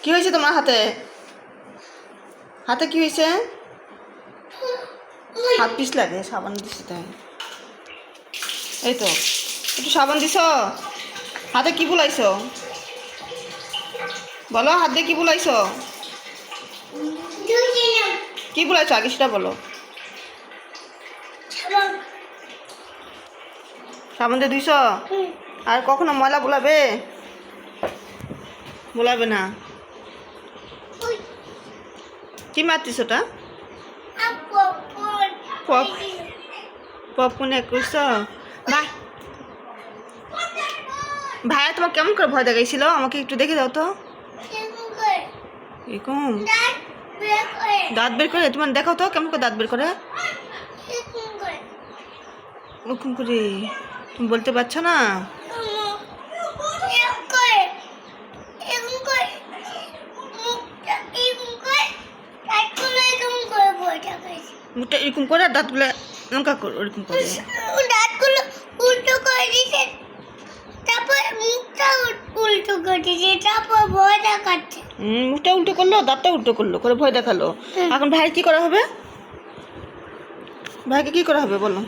কি হয়েছে তোমার হাতে? হাতে কি হয়েছে? হাত পিস লাগে, সাবান দিছি তাই। এই তো একটু সাবান দিছ, হাতে কি বুলাইছো বলো, হাত দিয়ে কি বুলাইছো? কি বুলাইছো আগে সেটা বলো। সাবান দিয়ে ধুইছ? আর কখনো ময়লা বুলাবে? বুলাবে না। কি মারতিস ওটা? পপকর্নে করছ? ভাই ভাইয়া তোমার কেমন করে ভয় দেখাইছিল? আমাকে একটু দেখে দাও তো। এরকম দাঁত বের করে? তোমার দেখাও তো কেমন করে দাঁত বের করে। ওরকম করে তুমি বলতে পারছো না? মুখটা এরকম করে, দাঁতগুলো লঙ্কা করে ওরকম করে, দাঁতগুলো উল্টো করে দিয়েছে, তারপর মুখটা উল্টো করে দিয়েছে, তারপর ভয় দেখাচ্ছে। মুখটা উল্টো করলো, দাঁতটা উল্টো করলো, করে ভয় দেখালো। এখন ভাই কি করা হবে? ভাইকে কি করা হবে বলো?